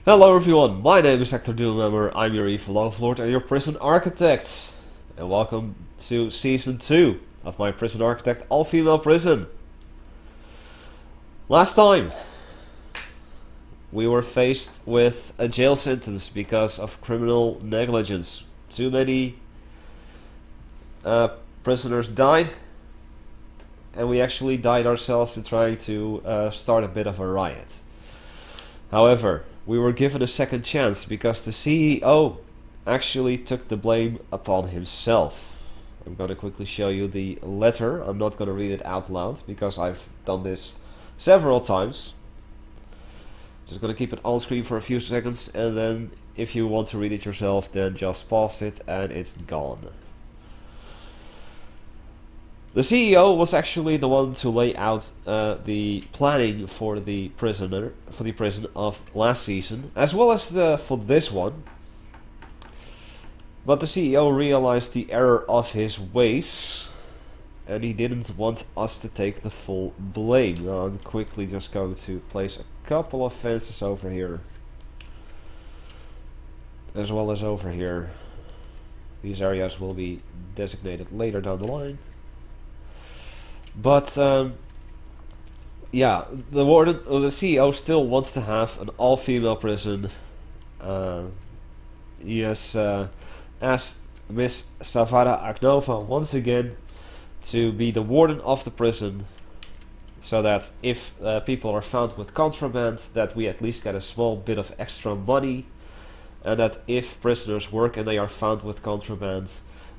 Hello everyone, my name is Hecthor Doomhammer, I'm your evil overlord and your prison architect. And welcome to season 2 of my prison architect all-female prison. Last time we were faced with a jail sentence because of criminal negligence. Too many prisoners died, and we actually died ourselves in trying to start a bit of a riot. However, we were given a second chance because the CEO actually took the blame upon himself. I'm going to quickly show you the letter. I'm not going to read it out loud because I've done this several times. Just going to keep it on screen for a few seconds, and then if you want to read it yourself, then just pause it and it's gone. The CEO was actually the one to lay out the planning for the prison of last season, as well as for this one. But the CEO realized the error of his ways, and he didn't want us to take the full blame. Now I'm quickly just going to place a couple of fences over here, as well as over here. These areas will be designated later down the line. But yeah, the warden, or the CEO, still wants to have an all-female prison. He has asked Miss Savara Aknova once again to be the warden of the prison, so that if people are found with contraband, that we at least get a small bit of extra money, and that if prisoners work and they are found with contraband,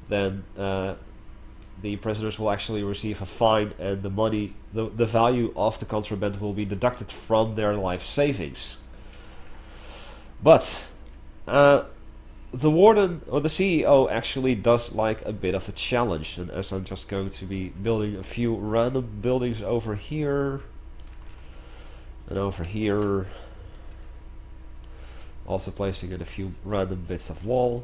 then the prisoners will actually receive a fine, and the money, the value of the contraband will be deducted from their life savings. But the warden, or the CEO, actually does like a bit of a challenge, and as I'm just going to be building a few random buildings over here and over here, also placing in a few random bits of wall.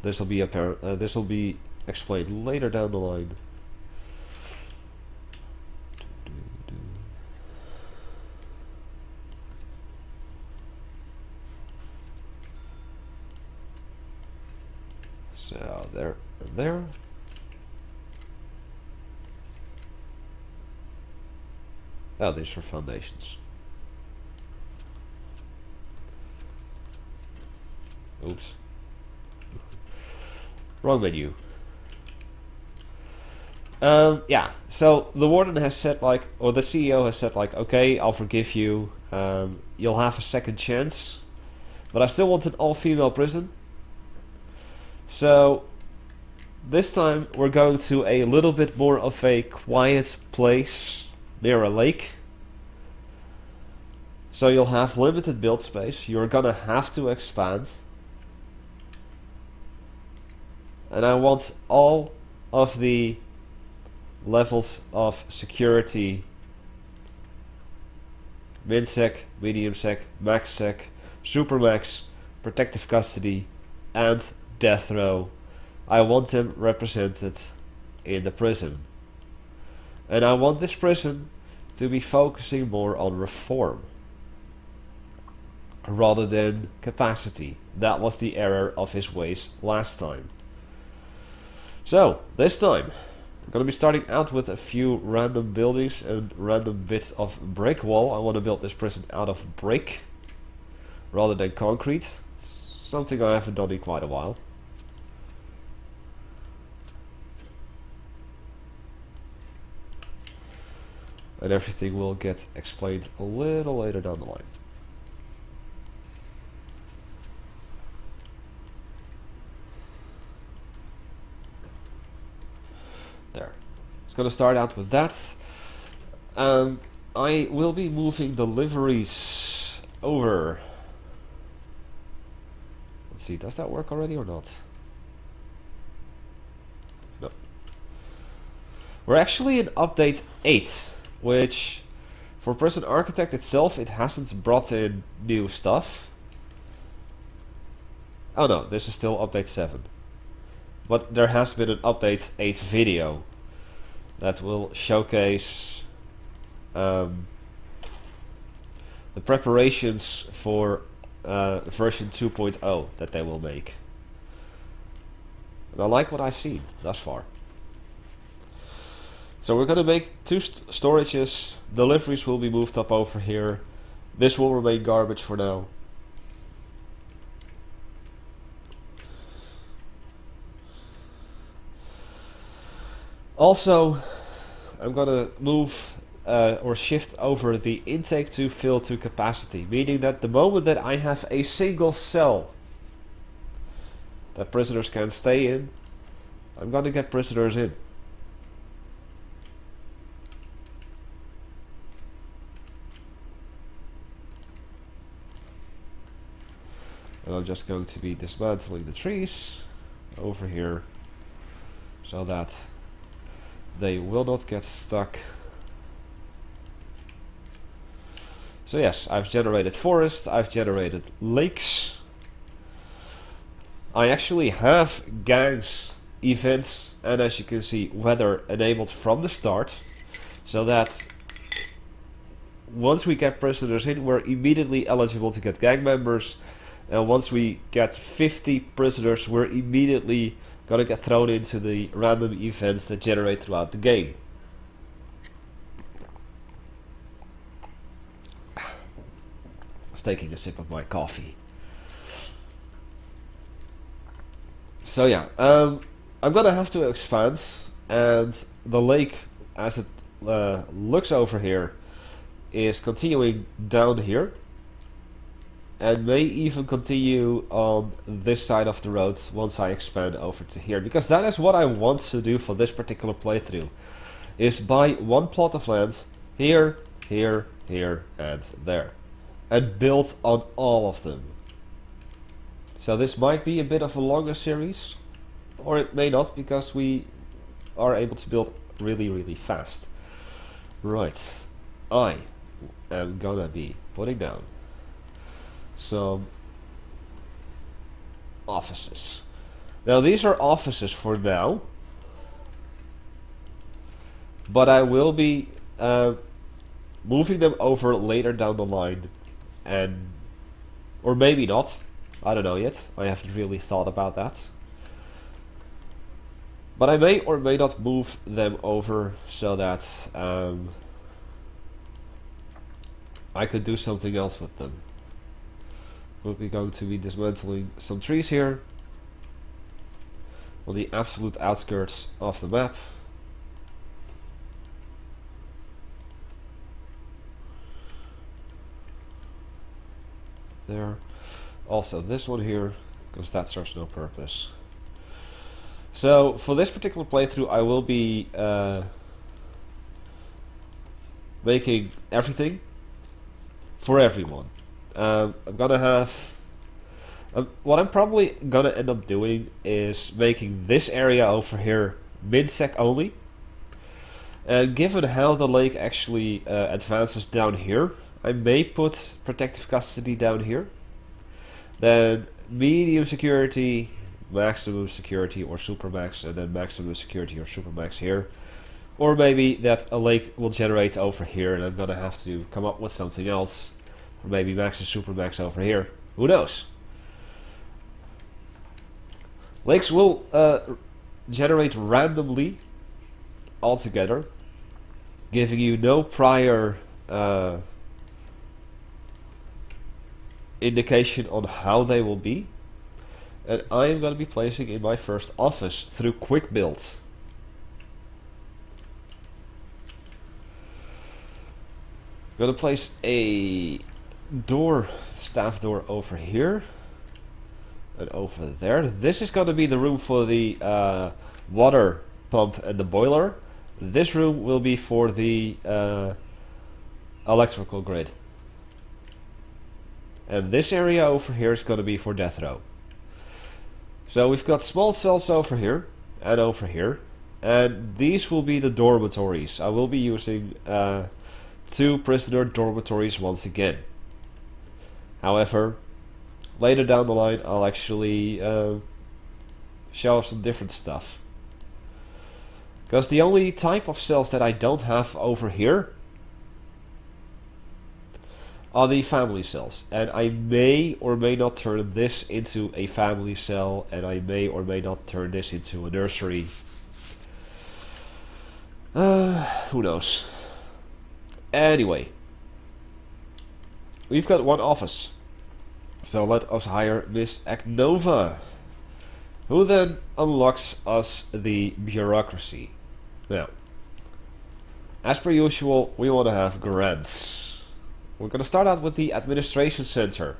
This will be explained later down the line. So there and there. Oh, these are foundations. Oops. Wrong menu. Yeah, so the warden has said, like, or the CEO has said, like, okay, I'll forgive you, you'll have a second chance, but I still want an all-female prison. So this time we're going to a little bit more of a quiet place near a lake. So you'll have limited build space, you're gonna have to expand. And I want all of the levels of security: min-sec, medium-sec, max-sec, super-max, protective custody, and death row. I want them represented in the prison. And I want this prison to be focusing more on reform rather than capacity. That was the error of his ways last time. So, this time we're going to be starting out with a few random buildings and random bits of brick wall. I want to build this prison out of brick rather than concrete. It's something I haven't done in quite a while. And everything will get explained a little later down the line. There. It's going to start out with that. I will be moving the liveries over. Let's see, does that work already or not? No. We're actually in update 8, which for Prison Architect itself, it hasn't brought in new stuff. Oh no, this is still update 7. But there has been an update 8 video that will showcase the preparations for version 2.0 that they will make. And I like what I've seen thus far. So we're going to make 2 storages. Deliveries will be moved up over here. This will remain garbage for now. Also, I'm going to move or shift over the intake to fill to capacity, meaning that the moment that I have a single cell that prisoners can stay in, I'm going to get prisoners in. And I'm just going to be dismantling the trees over here so that they will not get stuck. So yes, I've generated forest, I've generated lakes. I actually have gangs, events, and as you can see, weather enabled from the start, so that once we get prisoners in, we're immediately eligible to get gang members. And once we get 50 prisoners, we're immediately gonna get thrown into the random events that generate throughout the game. I was taking a sip of my coffee. So yeah, I'm gonna have to expand, and the lake, as it looks over here, is continuing down here. And may even continue on this side of the road once I expand over to here. Because that is what I want to do for this particular playthrough. Is buy one plot of land here, here, here, and there. And build on all of them. So this might be a bit of a longer series. Or it may not, because we are able to build really, really fast. Right. I am gonna be putting down some offices. Now these are offices for now, but I will be moving them over later down the line, and or maybe not, I don't know yet, I haven't really thought about that. But I may or may not move them over so that I could do something else with them. We're going to be dismantling some trees here on the absolute outskirts of the map. There. Also this one here, because that serves no purpose. So for this particular playthrough I will be making everything for everyone. I'm gonna have what I'm probably gonna end up doing is making this area over here minsec only, and given how the lake actually advances down here, I may put protective custody down here, then medium security, maximum security or supermax, and then maximum security or supermax here. Or maybe that a lake will generate over here and I'm gonna have to come up with something else. Or maybe max and supermax over here. Who knows? Lakes will generate randomly altogether, giving you no prior indication on how they will be. And I am going to be placing in my first office through quick build. I'm going to place a door, staff door over here and over there. This is going to be the room for the water pump and the boiler. This room will be for the electrical grid. And this area over here is going to be for death row. So we've got small cells over here and over here, and these will be the dormitories. I will be using 2 prisoner dormitories once again. However, later down the line I'll actually show some different stuff. Because the only type of cells that I don't have over here are the family cells, and I may or may not turn this into a family cell, and I may or may not turn this into a nursery. Who knows? Anyway, we've got one office, so let us hire Miss Agnova, who then unlocks us the bureaucracy. Now, as per usual, we want to have grants. We're going to start out with the administration center.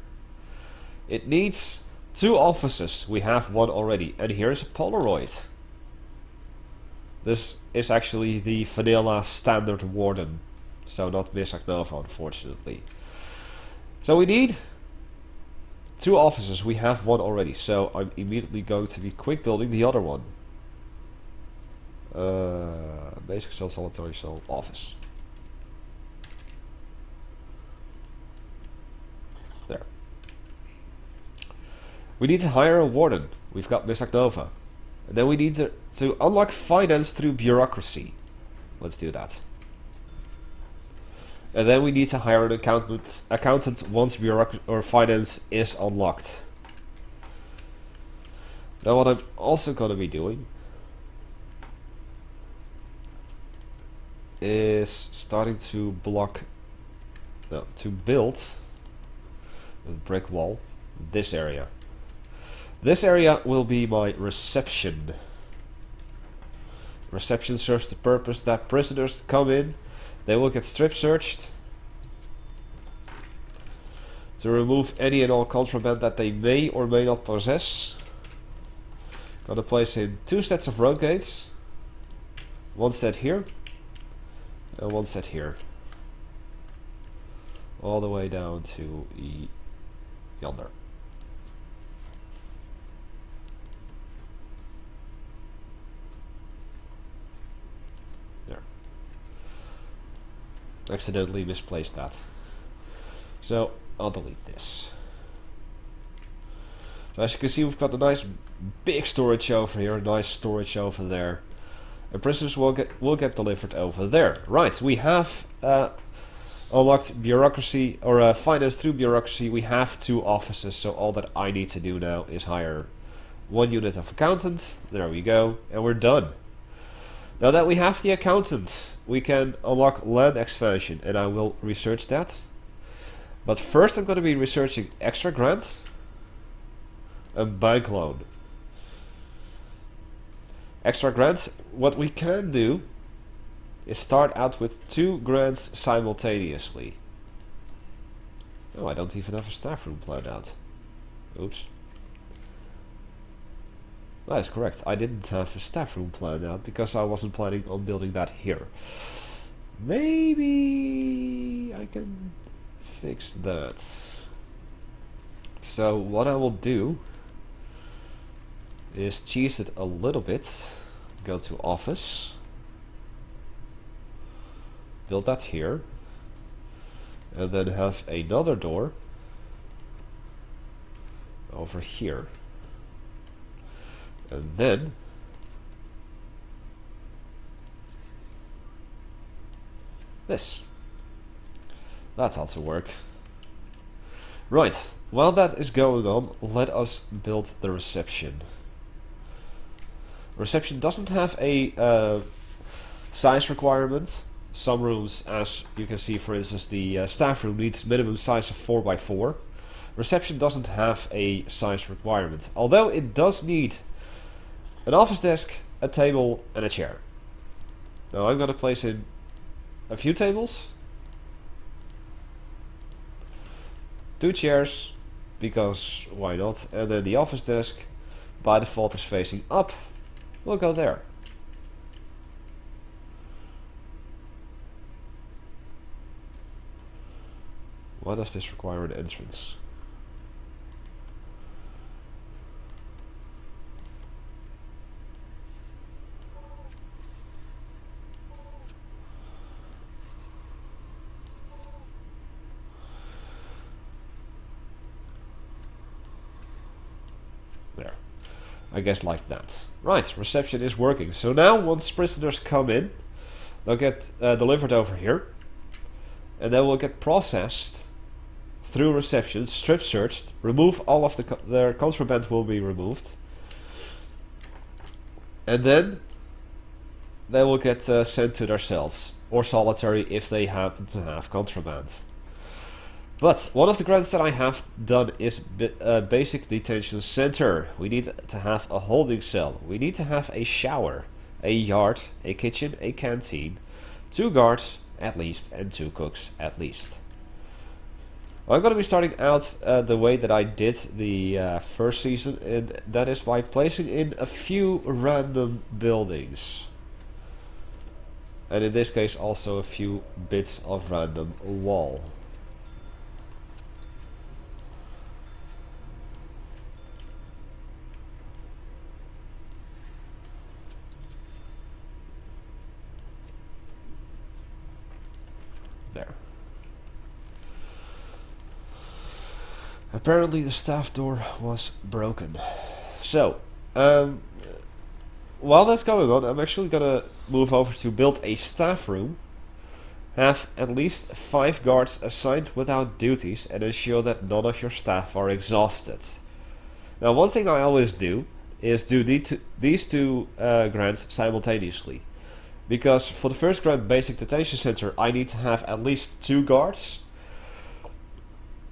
It needs 2 offices. We have one already, and here's a Polaroid. This is actually the vanilla standard Warden, so not Miss Agnova, unfortunately. So we need 2 offices. We have one already, so I'm immediately going to be quick building the other one. Basic cell, solitary cell, office. There. We need to hire a warden. We've got Miss Agnova. And then we need to unlock finance through bureaucracy. Let's do that. And then we need to hire an accountant once bureaucracy or finance is unlocked. Now what I'm also going to be doing is starting to build a brick wall this area. This area will be my reception. Reception serves the purpose that prisoners come in, they will get strip searched to remove any and all contraband that they may or may not possess. Gonna place in 2 sets of road gates, 1 set here and 1 set here, all the way down to yonder. There. Accidentally misplaced that, so I'll delete this. So as you can see, we've got a nice big storage over here, a nice storage over there. And prisoners will get delivered over there. Right, we have unlocked bureaucracy, or finance through bureaucracy. We have 2 offices, so all that I need to do now is hire 1 unit of accountant. There we go, and we're done. Now that we have the accountant, we can unlock land expansion, and I will research that. But first I'm going to be researching extra grant and bank loan. Extra grants, what we can do is start out with 2 grants simultaneously. Oh, I don't even have a staff room planned out. Oops. That is correct. I didn't have a staff room planned out because I wasn't planning on building that here. Maybe I can fix that. So what I will do is cheese it a little bit. Go to office, build that here, and then have another door over here, and then this. That ought to work. Right, while that is going on, let us build the reception. Reception doesn't have a size requirement. Some rooms, as you can see, for instance, the staff room needs minimum size of 4x4. Reception doesn't have a size requirement, although it does need an office desk, a table, and a chair. Now I'm going to place in a few tables, 2 chairs, because why not, and then the office desk by default is facing up. We'll go there. Why does this require an entrance? There. I guess like that. Right, reception is working. So now once prisoners come in, they'll get delivered over here, and they will get processed through reception, strip searched, remove all of their contraband will be removed. And then they will get sent to their cells, or solitary if they happen to have contraband. But one of the grants that I have done is basic detention center. We need to have a holding cell. We need to have a shower, a yard, a kitchen, a canteen, 2 guards at least, and 2 cooks at least. I'm going to be starting out the way that I did the first season, and that is by placing in a few random buildings. And in this case also a few bits of random wall. There. Apparently the staff door was broken. So, while that's going on, I'm actually gonna move over to build a staff room, have at least 5 guards assigned without duties, and ensure that none of your staff are exhausted. Now, one thing I always do is do these two grants simultaneously. Because for the first grant, Basic Detention Center, I need to have at least 2 guards.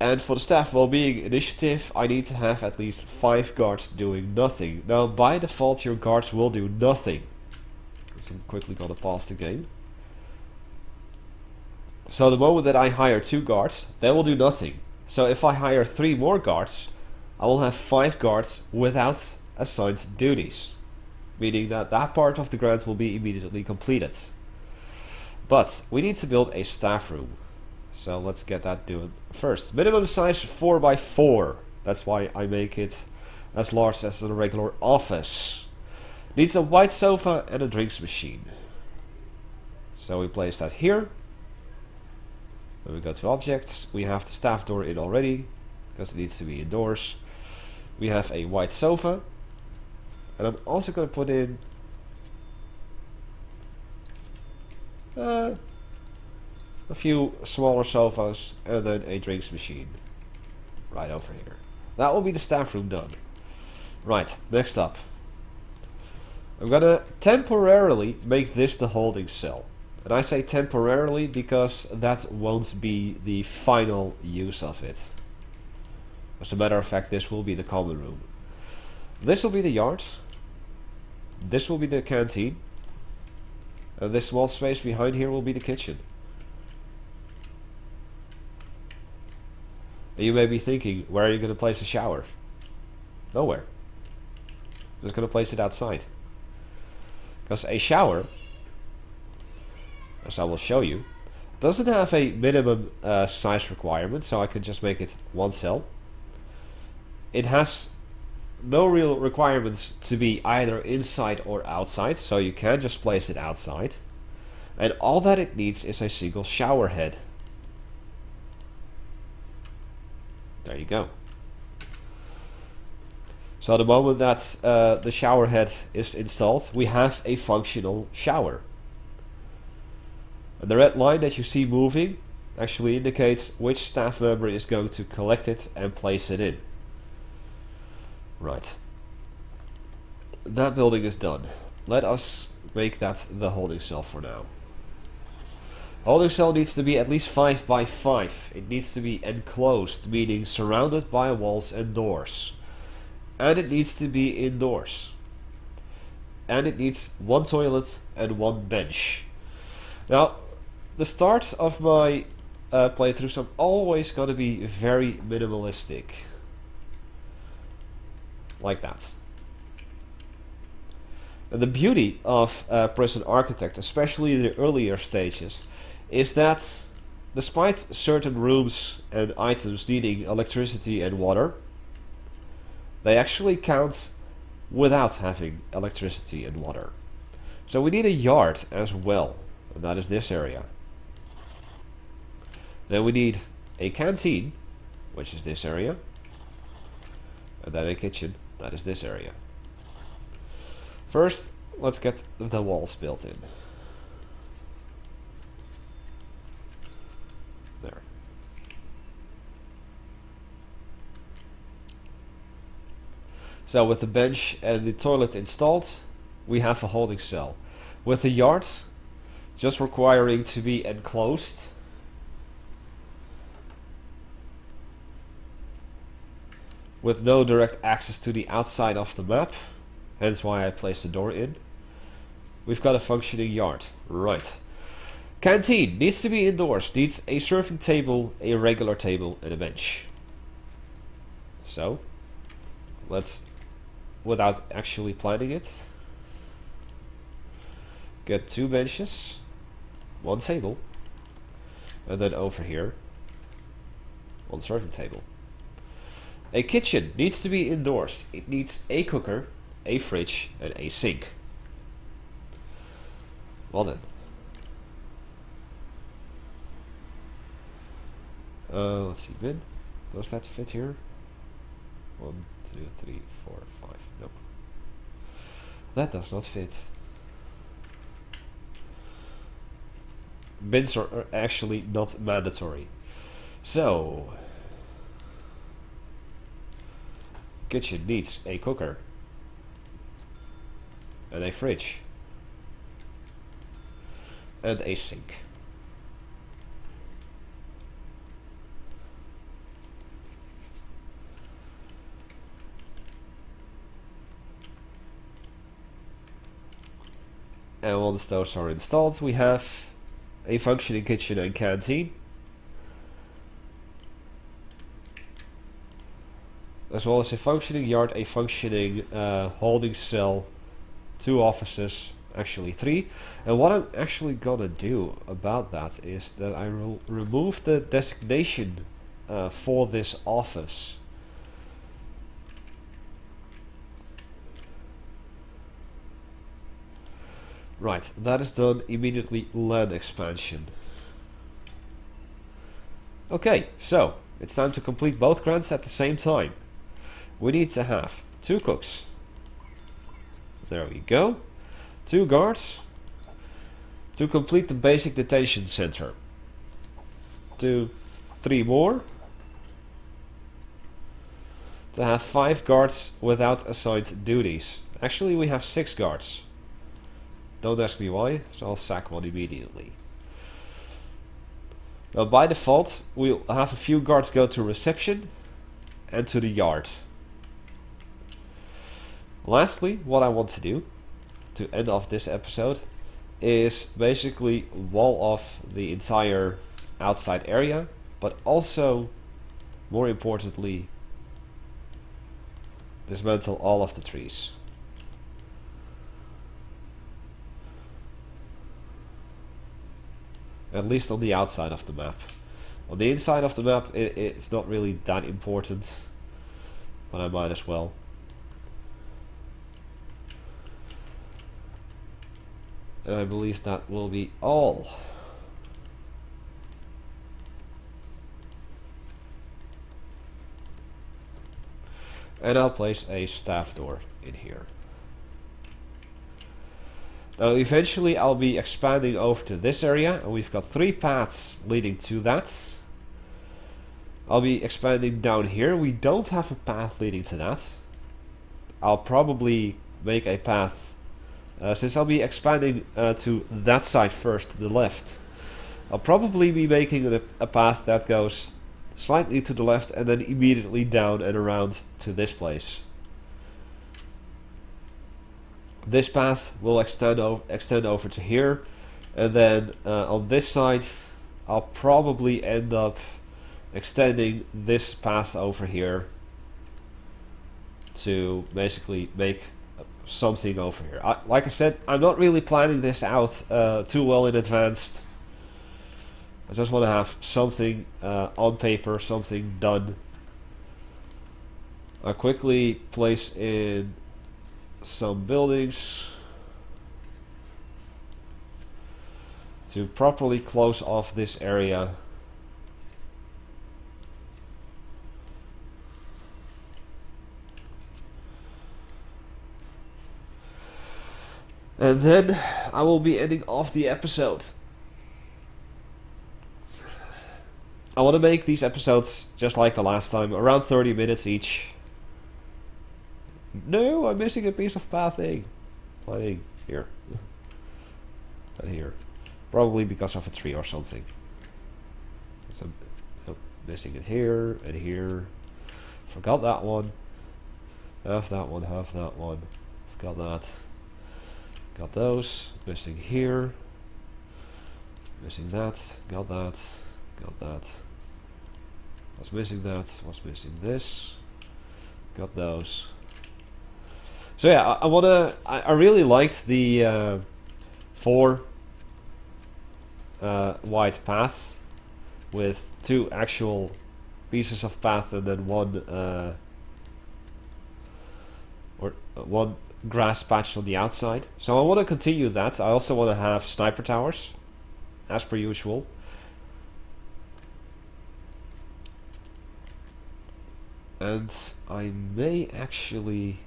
And for the Staff Wellbeing Initiative, I need to have at least 5 guards doing nothing. Now, by default, your guards will do nothing. So I'm quickly gonna pause the game. So the moment that I hire 2 guards, they will do nothing. So if I hire 3 more guards, I will have 5 guards without assigned duties. Meaning that that part of the grant will be immediately completed. But we need to build a staff room. So let's get that doing first. Minimum size 4x4. That's why I make it as large as a regular office. Needs a white sofa and a drinks machine. So we place that here. When we go to objects, we have the staff door in already, because it needs to be indoors. We have a white sofa. And I'm also going to put in a few smaller sofas and then a drinks machine right over here. That will be the staff room done. Right, next up. I'm going to temporarily make this the holding cell. And I say temporarily because that won't be the final use of it. As a matter of fact, this will be the common room. This will be the yard. This will be the canteen. And this small space behind here will be the kitchen. And you may be thinking, where are you going to place a shower? Nowhere. I'm just going to place it outside. Because a shower, as I will show you, doesn't have a minimum size requirement, so I can just make it 1 cell. It has no real requirements to be either inside or outside, so you can just place it outside. And all that it needs is a single shower head. There you go. So the moment that the shower head is installed, we have a functional shower. And the red line that you see moving actually indicates which staff member is going to collect it and place it in. Right. That building is done. Let us make that the holding cell for now. Holding cell needs to be at least 5x5. It needs to be enclosed, meaning surrounded by walls and doors. And it needs to be indoors. And it needs 1 toilet and 1 bench. Now, the start of my playthroughs, I'm always going to be very minimalistic. Like that. And the beauty of Prison Architect, especially in the earlier stages, is that despite certain rooms and items needing electricity and water, they actually count without having electricity and water. So we need a yard as well, and that is this area. Then we need a canteen, which is this area, and then a kitchen, that is this area. First, let's get the walls built in. There. So with the bench and the toilet installed, we have a holding cell. With the yard, just requiring to be enclosed, with no direct access to the outside of the map, hence why I placed the door in, we've got a functioning yard. Right. Canteen needs to be indoors, needs a serving table, a regular table, and a bench. So, let's, without actually planning it, get 2 benches, 1 table, and then over here, 1 serving table. A kitchen needs to be indoors. It needs a cooker, a fridge, and a sink. Well then. Let's see, bin. Does that fit here? 1, 2, 3, 4, 5. No. That does not fit. Bins are actually not mandatory. So, kitchen needs a cooker and a fridge and a sink. And once those are installed, we have a functioning kitchen and canteen, as well as a functioning yard, a functioning holding cell, 2 offices, actually 3. And what I'm actually gonna do about that is that I will remove the designation for this office. Right, that is done. Immediately land expansion. Okay, so it's time to complete both grants at the same time. We need to have 2 cooks. There we go. 2 guards to complete the basic detention center. 2, 3 more to have 5 guards without assigned duties. Actually, we have 6 guards. Don't ask me why, so I'll sack 1 immediately. Now by default, we'll have a few guards go to reception and to the yard. Lastly, what I want to do to end off this episode is basically wall off the entire outside area, but also, more importantly, dismantle all of the trees. At least on the outside of the map. On the inside of the map, it's not really that important, but I might as well. And I believe that will be all. And I'll place a staff door in here. Now eventually I'll be expanding over to this area, and we've got 3 paths leading to that. I'll be expanding down here. We don't have a path leading to that. I'll probably make a path, since I'll be expanding to that side first, to the left. I'll probably be making a path that goes slightly to the left and then immediately down and around to this place. This path will extend over to here, and then on this side I'll probably end up extending this path over here to basically make something over here. Like I said, I'm not really planning this out too well in advance. I just want to have something on paper, something done. I'll quickly place in some buildings to properly close off this area. And then I will be ending off the episode. I want to make these episodes just like the last time, around 30 minutes each. No, I'm missing a piece of pathing. Planning here. And here. Probably because of a tree or something. So I'm missing it here and here. Forgot that one. Have that one, have that one. Forgot that. Got those. Missing here. Missing that. Got that. Got that. Was missing that. Was missing this. Got those. So yeah, I wanna. I really liked the 4 wide path with 2 actual pieces of path and then one grass patch on the outside. So I want to continue that. I also want to have sniper towers, as per usual. And I may actually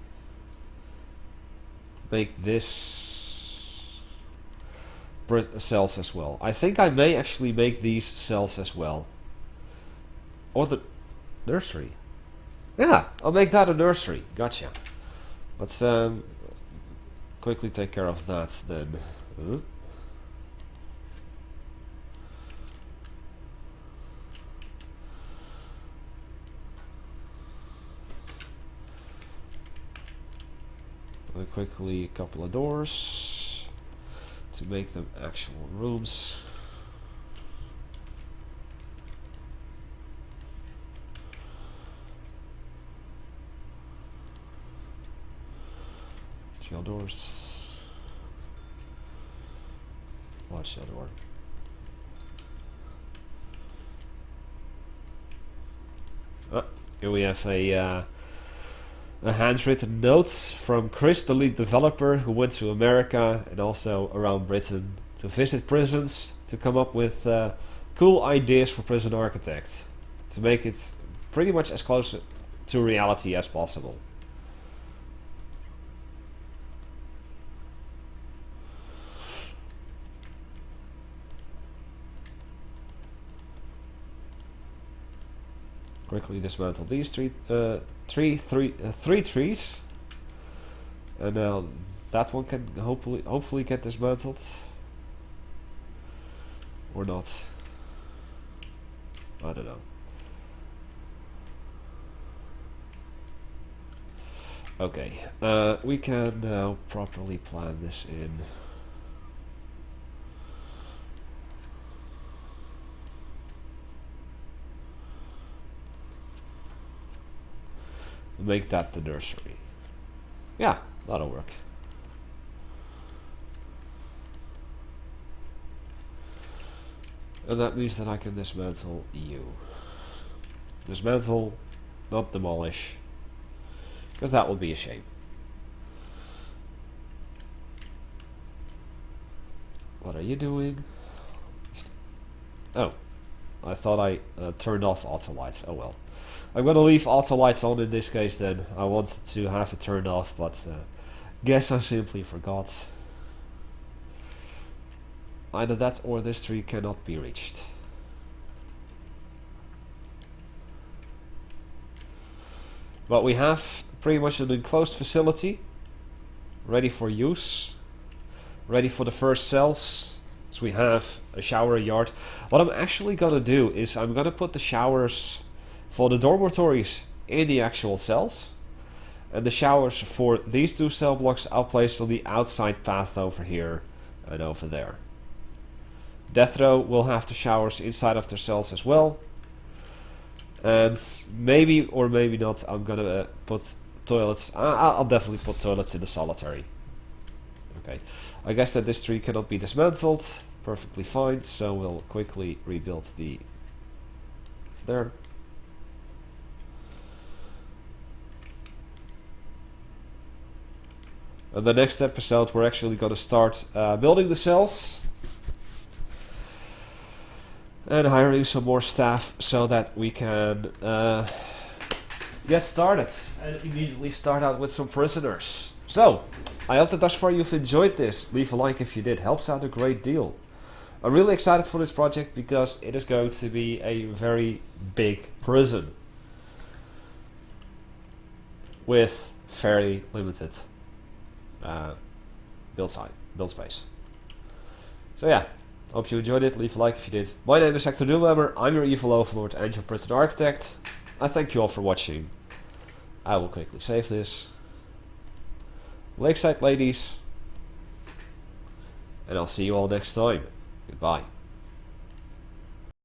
make this cells as well. I think I may actually make these cells as well. Or the nursery. Yeah, I'll make that a nursery. Gotcha. Let's quickly take care of that then. Quickly a couple of doors to make them actual rooms. Shell doors. Large shell door. Here we have a handwritten note from Chris, the lead developer, who went to America and also around Britain to visit prisons to come up with cool ideas for prison architect to make it pretty much as close to reality as possible. Quickly dismantle these three trees, and now that one can hopefully get dismantled, or not. I don't know. Okay, we can now properly plan this in. Make that the nursery. Yeah, that'll work. And that means that I can dismantle you. Dismantle, not demolish. Because that would be a shame. What are you doing? Oh, I thought I turned off auto lights. Oh well. I'm gonna leave auto lights on in this case then. I wanted to have it turned off, but guess I simply forgot. Either that or this tree cannot be reached. But we have pretty much an enclosed facility ready for use, ready for the first cells. So we have a shower yard. What I'm actually gonna do is I'm gonna put the showers for the dormitories in the actual cells, and the showers for these 2 cell blocks I'll place on the outside path over here and over there. Death row will have the showers inside of their cells as well, and maybe or maybe not I'm gonna put toilets. I'll definitely put toilets in the solitary. Okay, I guess that this tree cannot be dismantled. Perfectly fine, so we'll quickly rebuild the there. In the next episode we're actually going to start building the cells and hiring some more staff so that we can get started and immediately start out with some prisoners. So, I hope that thus far you've enjoyed this. Leave a like if you did, helps out a great deal. I'm really excited for this project because it is going to be a very big prison with fairly limited build space. So yeah, hope you enjoyed it. Leave a like if you did. My name is Hecthor Doomhammer. I'm your evil overlord and your prison architect. I thank you all for watching. I will quickly save this. Lakeside ladies. And I'll see you all next time. Goodbye.